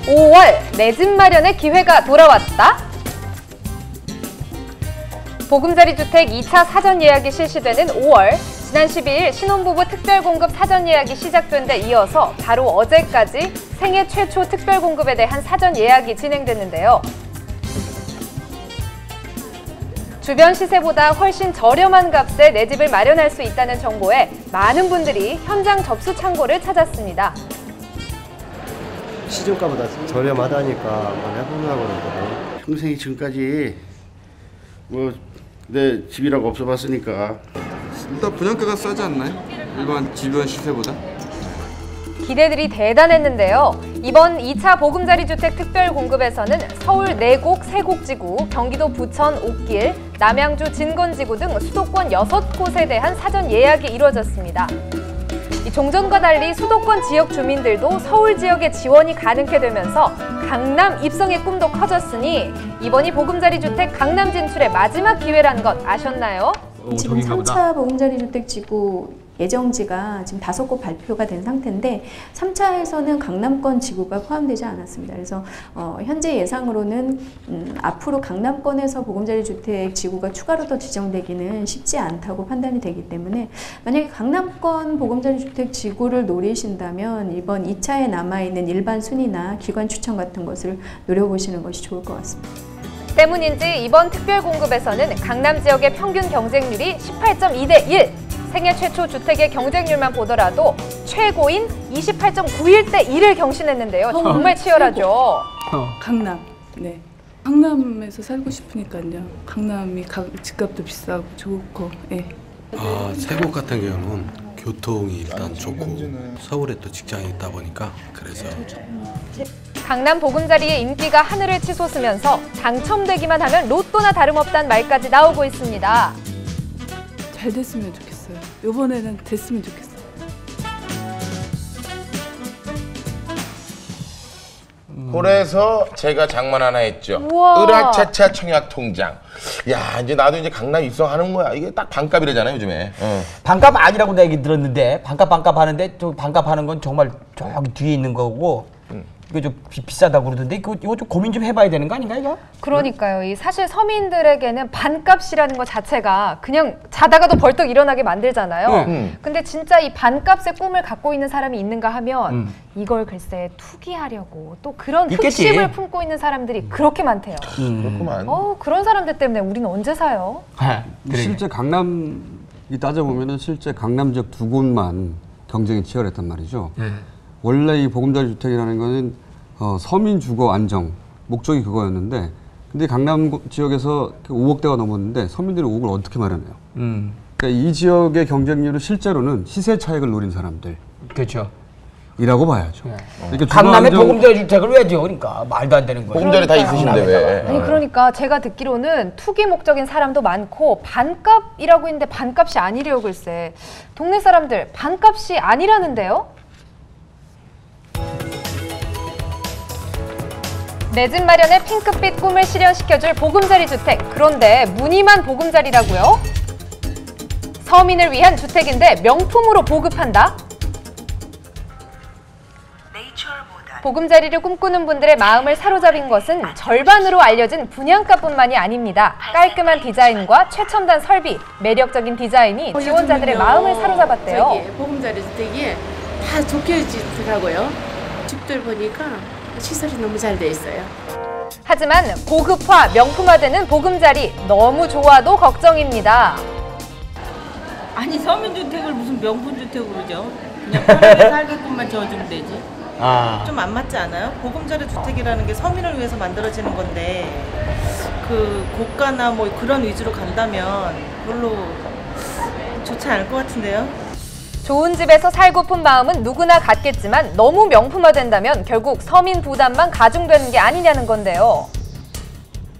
5월 내 집 마련의 기회가 돌아왔다. 보금자리 주택 2차 사전 예약이 실시되는 5월, 지난 12일 신혼부부 특별공급 사전 예약이 시작된 데 이어서 바로 어제까지 생애 최초 특별공급에 대한 사전 예약이 진행됐는데요. 주변 시세보다 훨씬 저렴한 값에 내 집을 마련할 수 있다는 정보에 많은 분들이 현장 접수 창고를 찾았습니다. 시중가보다 저렴하다니까 한번 해보려고 그러거든. 평생이 지금까지 뭐 내 집이라고 없어봤으니까. 일단 분양가가 싸지 않나요? 일반 주변 시세보다? 기대들이 대단했는데요. 이번 2차 보금자리 주택 특별공급에서는 서울 4곡, 세곡지구, 경기도 부천 옥길, 남양주 진건지구 등 수도권 6곳에 대한 사전 예약이 이루어졌습니다. 종전과 달리 수도권 지역 주민들도 서울 지역에 지원이 가능케 되면서 강남 입성의 꿈도 커졌으니 이번이 보금자리 주택 강남 진출의 마지막 기회라는 것 아셨나요? 지금 3차 보금자리 주택 지구 예정지가 지금 5곳 발표가 된 상태인데 3차에서는 강남권 지구가 포함되지 않았습니다. 그래서 현재 예상으로는 앞으로 강남권에서 보금자리 주택 지구가 추가로 더 지정되기는 쉽지 않다고 판단이 되기 때문에 만약에 강남권 보금자리 주택 지구를 노리신다면 이번 2차에 남아있는 일반 순위나 기관 추천 같은 것을 노려보시는 것이 좋을 것 같습니다. 때문인지 이번 특별공급에서는 강남 지역의 평균 경쟁률이 18.2대 1, 생애 최초 주택의 경쟁률만 보더라도 최고인 28.91대 1을 경신했는데요. 정말 치열하죠. 강남. 네. 강남에서 살고 싶으니까요. 강남이 집값도 비싸고 좋고. 예. 세곡 같은 경우는 교통이 일단 좋고 서울에 또 직장이 있다 보니까 그래서 강남 보금자리의 인기가 하늘을 치솟으면서 당첨되기만 하면 로또나 다름없다는 말까지 나오고 있습니다. 잘 됐으면 좋겠어요. 이번에는 됐으면 좋겠어요. 그래서 제가 장만 하나 했죠. 우와. 으라차차 청약 통장. 야, 이제 나도 이제 강남 입성하는 거야. 이게 딱 반값이래잖아요, 요즘에. 반값 아니라고 내가 얘기 들었는데 반값 하는데 저 반값 하는 건 정말 저기 뒤에 있는 거고 이거 좀 비싸다고 그러던데 이거 좀 고민 좀 해봐야 되는 거 아닌가 이거? 그러니까요. 이 사실 서민들에게는 반값이라는 것 자체가 그냥 자다가도 벌떡 일어나게 만들잖아요. 근데 진짜 이 반값의 꿈을 갖고 있는 사람이 있는가 하면 이걸 글쎄 투기하려고 또 그런 있겠지. 흑심을 품고 있는 사람들이 그렇게 많대요. 그렇구만. 그런 사람들 때문에 우리는 언제 사요? 실제 강남이 따져보면은 실제 강남 지역 2곳만 경쟁이 치열했단 말이죠. 원래 이 보금자리 주택이라는 거는 서민 주거 안정 목적이 그거였는데 근데 강남 지역에서 5억대가 넘었는데 서민들이 5억을 어떻게 마련해요? 그러니까 이 지역의 경쟁률은 실제로는 시세 차익을 노린 사람들. 그렇죠. 이라고 봐야죠. 그러니까 강남에 보금자리 주택을 왜 줘? 그러니까 말도 안 되는 거예요. 보금자리 다 있으신데 왜? 아니 그러니까 제가 듣기로는 투기 목적인 사람도 많고 반값이라고 했는데 반값이 아니래요 글쎄. 동네 사람들 반값이 아니라는데요? 내 집 마련의 핑크빛 꿈을 실현시켜줄 보금자리 주택. 그런데 무늬만 보금자리라고요? 서민을 위한 주택인데 명품으로 보급한다? 보금자리를 꿈꾸는 분들의 마음을 사로잡은 것은 절반으로 알려진 분양가뿐만이 아닙니다. 깔끔한 디자인과 최첨단 설비, 매력적인 디자인이 지원자들의 마음을 사로잡았대요. 보금자리 주택이 다 적혀지더라고요. 집들 보니까 시설이 너무 잘 돼 있어요. 하지만 고급화, 명품화되는 보금자리 너무 좋아도 걱정입니다. 아니 서민주택을 무슨 명품주택으로 그러죠? 그냥 편하게 살게끔만 지어주면 되지. 좀 안 맞지 않아요? 보금자리 주택이라는 게 서민을 위해서 만들어지는 건데 그 고가나 뭐 그런 위주로 간다면 별로 좋지 않을 것 같은데요? 좋은 집에서 살고픈 마음은 누구나 갖겠지만 너무 명품화된다면 결국 서민 부담만 가중되는 게 아니냐는 건데요.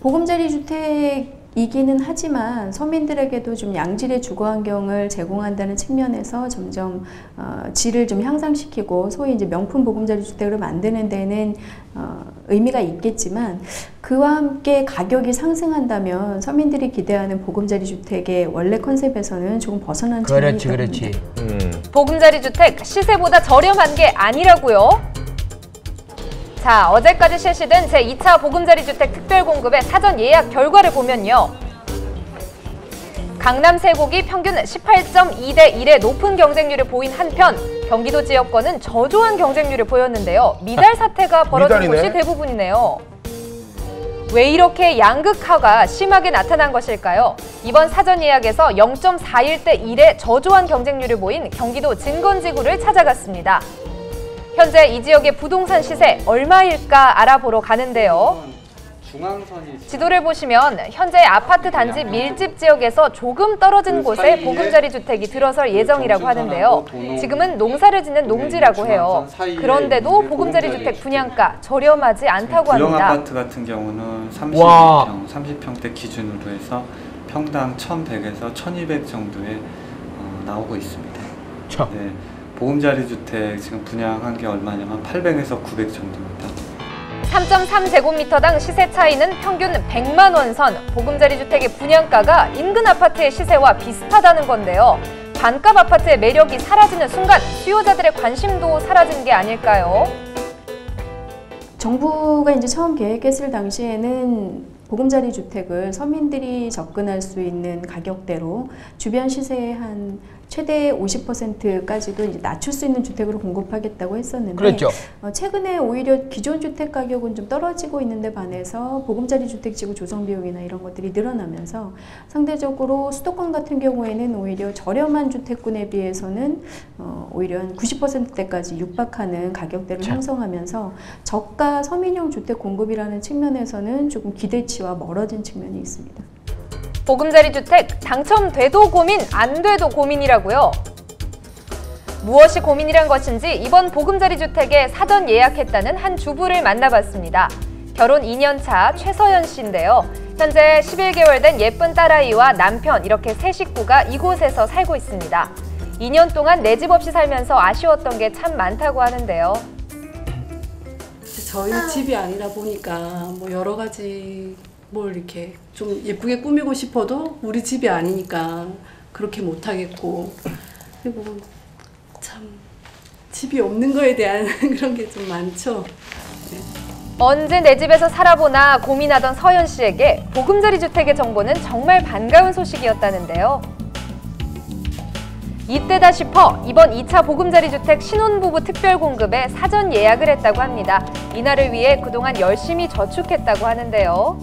보금자리 주택이기는 하지만 서민들에게도 좀 양질의 주거 환경을 제공한다는 측면에서 점점 질을 좀 향상시키고 소위 이제 명품 보금자리 주택으로 만드는 데는 의미가 있겠지만 그와 함께 가격이 상승한다면 서민들이 기대하는 보금자리 주택의 원래 컨셉에서는 조금 벗어난 측면이 있다 봅니다. 보금자리 주택 시세보다 저렴한 게 아니라고요? 자, 어제까지 실시된 제2차 보금자리 주택 특별공급의 사전 예약 결과를 보면요. 강남 세곡이 평균 18.2대 1의 높은 경쟁률을 보인 한편 경기도 지역권은 저조한 경쟁률을 보였는데요. 미달 사태가 벌어진 미달이네. 곳이 대부분이네요. 왜 이렇게 양극화가 심하게 나타난 것일까요? 이번 사전 예약에서 0.41대 1의 저조한 경쟁률을 보인 경기도 진건지구를 찾아갔습니다. 현재 이 지역의 부동산 시세 얼마일까 알아보러 가는데요. 지도를 보시면 현재 아파트 단지 밀집 지역에서 조금 떨어진 곳에 보금자리 주택이 들어설 예정이라고 하는데요. 지금은 농사를 짓는 농지라고 해요. 그런데도 보금자리 주택 분양가 저렴하지 않다고 구형 합니다. 아파트 같은 경우는 30평대 기준으로 해서 평당 1,100에서 1,200 정도에 나오고 있습니다. 네, 보금자리 주택 지금 분양한 게 얼마냐면 800에서 900 정도입니다. 3.3제곱미터당 시세 차이는 평균 100만 원 선, 보금자리 주택의 분양가가 인근 아파트의 시세와 비슷하다는 건데요. 반값 아파트의 매력이 사라지는 순간 수요자들의 관심도 사라진 게 아닐까요? 정부가 이제 처음 계획했을 당시에는 보금자리 주택을 서민들이 접근할 수 있는 가격대로 주변 시세의 한 최대 50%까지도 이제 낮출 수 있는 주택으로 공급하겠다고 했었는데 그랬죠. 최근에 오히려 기존 주택 가격은 좀 떨어지고 있는데 반해서 보금자리 주택지구 조성 비용이나 이런 것들이 늘어나면서 상대적으로 수도권 같은 경우에는 오히려 저렴한 주택군에 비해서는 오히려 한 90%대까지 육박하는 가격대를 형성하면서 저가 서민용 주택 공급이라는 측면에서는 조금 기대치와 멀어진 측면이 있습니다. 보금자리 주택 당첨돼도 고민, 안 돼도 고민이라고요? 무엇이 고민이란 것인지 이번 보금자리 주택에 사전 예약했다는 한 주부를 만나봤습니다. 결혼 2년 차 최서연 씨인데요. 현재 11개월 된 예쁜 딸아이와 남편 이렇게 세 식구가 이곳에서 살고 있습니다. 2년 동안 내 집 없이 살면서 아쉬웠던 게 참 많다고 하는데요. 저희 집이 아니라 보니까 뭐 여러 가지 뭘 이렇게 좀 예쁘게 꾸미고 싶어도 우리 집이 아니니까 그렇게 못하겠고, 그리고 참 집이 없는 거에 대한 그런 게 좀 많죠. 네. 언제 내 집에서 살아보나 고민하던 서연 씨에게 보금자리 주택의 정보는 정말 반가운 소식이었다는데요. 이때다 싶어 이번 2차 보금자리 주택 신혼부부 특별공급에 사전 예약을 했다고 합니다. 이날을 위해 그동안 열심히 저축했다고 하는데요.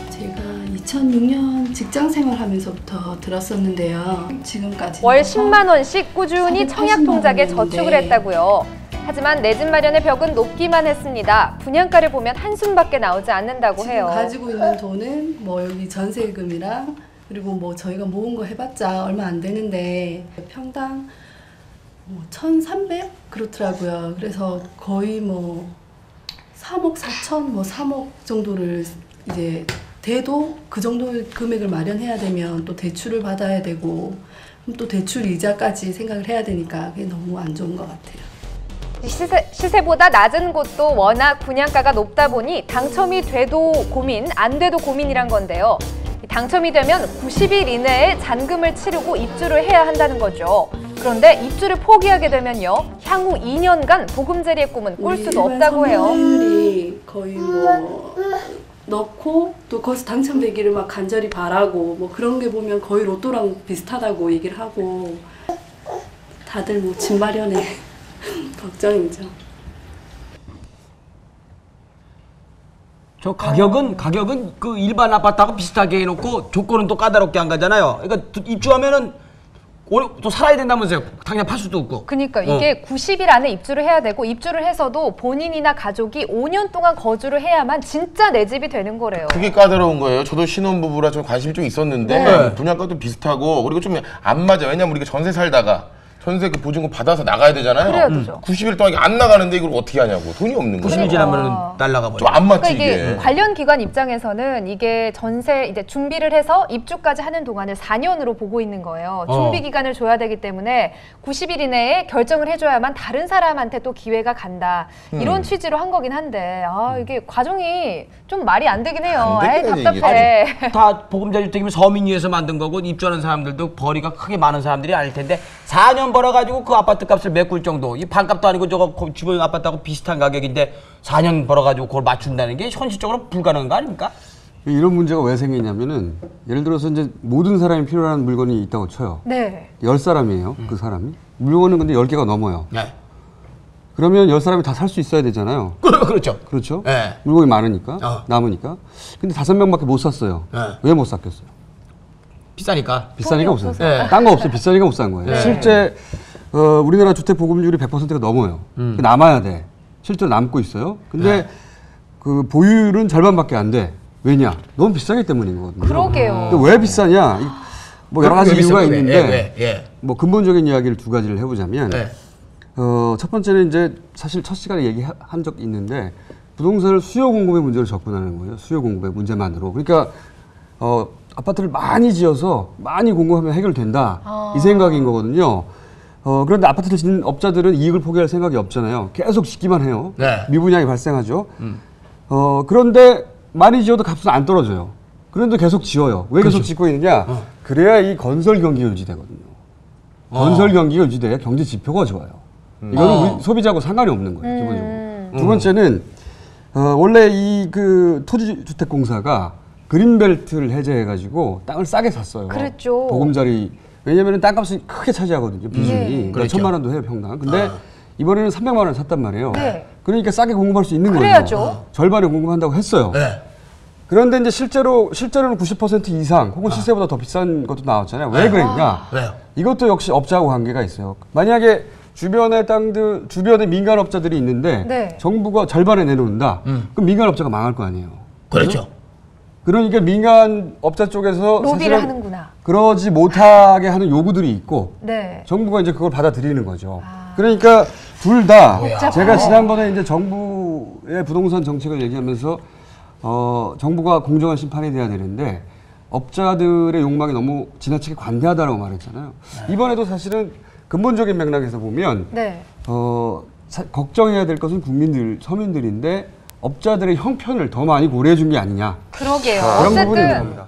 제가 2006년 직장 생활하면서부터 들었었는데요. 지금까지 월 10만 원씩 꾸준히 청약 통장에 저축을 했다고요. 하지만 내 집 마련의 벽은 높기만 했습니다. 분양가를 보면 한숨밖에 나오지 않는다고 해요. 지금 가지고 있는 돈은 뭐 여기 전세금이랑 그리고 뭐 저희가 모은 거 해봤자 얼마 안 되는데 평당 뭐 1,300 그렇더라고요. 그래서 거의 뭐 3억 4천 뭐 3억 정도를 이제 돼도 그 정도 금액을 마련해야 되면 또 대출을 받아야 되고 또 대출 이자까지 생각을 해야 되니까 그게 너무 안 좋은 것 같아요. 시세보다 낮은 곳도 워낙 분양가가 높다 보니 당첨이 돼도 고민, 안 돼도 고민이란 건데요. 당첨이 되면 90일 이내에 잔금을 치르고 입주를 해야 한다는 거죠. 그런데 입주를 포기하게 되면요, 향후 2년간 보금자리의 꿈은 꿀 수도 없다고 해요. 서민들이 거의 뭐 넣고 또 거기서 당첨되기를 막 간절히 바라고 뭐 그런 게 보면 거의 로또랑 비슷하다고 얘기를 하고 다들 뭐 집 마련에 걱정이죠. 저 가격은 그 일반 아파트하고 비슷하게 해놓고 조건은 또 까다롭게 한 거잖아요. 그러니까 입주하면은 또 살아야 된다면서요. 당장 팔 수도 없고. 그러니까 이게 90일 안에 입주를 해야 되고 입주를 해서도 본인이나 가족이 5년 동안 거주를 해야만 진짜 내 집이 되는 거래요. 그게 까다로운 거예요. 저도 신혼부부라 좀 관심이 좀 있었는데 분양가도 비슷하고 그리고 좀 안 맞아. 왜냐면 우리가 전세 살다가 전세 그 보증금 받아서 나가야 되잖아요. 그래야 되죠. 90일 동안 안 나가는데 이걸 어떻게 하냐고. 돈이 없는 거예요. 90일 지나면 날라가 버려. 좀 안 맞지 그러니까 이게 관련 기관 입장에서는 이게 전세 이제 준비를 해서 입주까지 하는 동안을 4년으로 보고 있는 거예요. 준비 기간을 줘야 되기 때문에 90일 이내에 결정을 해줘야만 다른 사람한테 또 기회가 간다. 이런 취지로 한 거긴 한데 이게 과정이 좀 말이 안 되긴 해요. 답답해. 다 보금자리 주택이면 서민 위해서 만든 거고 입주하는 사람들도 벌이가 크게 많은 사람들이 아닐 텐데 4년 벌어가지고 그 아파트 값을 메꿀 정도. 이 반값도 아니고 저거 주변 아파트하고 비슷한 가격인데 4년 벌어가지고 그걸 맞춘다는 게 현실적으로 불가능한 거 아닙니까? 이런 문제가 왜 생기냐면은 예를 들어서 이제 모든 사람이 필요한 물건이 있다고 쳐요. 네. 10사람이에요. 그 사람이. 물건은 근데 10개가 넘어요. 네. 그러면 10사람이 다 살 수 있어야 되잖아요. 그렇죠. 그렇죠. 네. 물건이 많으니까, 남으니까. 근데 5명밖에 못 샀어요. 네. 왜 못 샀겠어요? 비싸니까. 비싸니까 못 샀어요. 네. 딴 거 없어요. 비싸니까 못 산 거예요. 네. 실제 우리나라 주택 보급률이 100%가 넘어요. 남아야 돼. 실제로 남고 있어요. 근데 그 보유율은 절반밖에 안 돼. 왜냐? 너무 비싸기 때문인 거거든요. 그러게요. 근데 왜 비싸냐? 뭐 여러 가지 이유가 있는데 왜? 뭐 근본적인 이야기를 두 가지를 해보자면 첫 번째는 이제 사실 첫 시간에 얘기한 적 있는데 부동산을 수요 공급의 문제로 접근하는 거예요. 수요 공급의 문제만으로. 그러니까 아파트를 많이 지어서 많이 공급하면 해결된다. 이 생각인 거거든요. 그런데 아파트를 짓는 업자들은 이익을 포기할 생각이 없잖아요. 계속 짓기만 해요. 네. 미분양이 발생하죠. 그런데 많이 지어도 값은 안 떨어져요. 그런데 계속 지어요. 왜 그렇죠. 계속 짓고 있느냐? 그래야 이 건설 경기가 유지되거든요. 건설 경기가 유지돼야 경제 지표가 좋아요. 이거는 우리 소비자하고 상관이 없는 거예요, 기본적으로. 두 번째는 원래 이 그 토지주택공사가 그린벨트를 해제해가지고 땅을 싸게 샀어요. 그랬죠. 보금자리. 왜냐면은 땅값이 크게 차지하거든요, 비중이. 그렇죠. 1,000만 원도 해요, 평당. 근데 이번에는 300만 원을 샀단 말이에요. 네. 그러니까 싸게 공급할 수 있는 그래야죠. 거예요. 절반을 공급한다고 했어요. 네. 그런데 이제 실제로는 90% 이상 혹은 시세보다 더 비싼 것도 나왔잖아요. 왜 그랬냐? 왜요? 이것도 역시 업자하고 관계가 있어요. 만약에 주변의 땅들, 주변에 민간업자들이 있는데 네. 정부가 절반에 내놓는다. 그럼 민간업자가 망할 거 아니에요. 그렇죠. 그러니까 민간업자 쪽에서 로비를 사실은 하는구나. 그러지 못하게 하는 요구들이 있고 네. 정부가 이제 그걸 받아들이는 거죠. 그러니까 둘 다 제가 복잡하네. 지난번에 이제 정부의 부동산 정책을 얘기하면서 정부가 공정한 심판이 돼야 되는데 업자들의 욕망이 너무 지나치게 관대하다라고 말했잖아요. 이번에도 사실은 근본적인 맥락에서 보면 걱정해야 될 것은 국민들, 서민들인데 업자들의 형편을 더 많이 고려해 준 게 아니냐. 그러게요. 그런 부분이 있는 어쨌든 겁니다.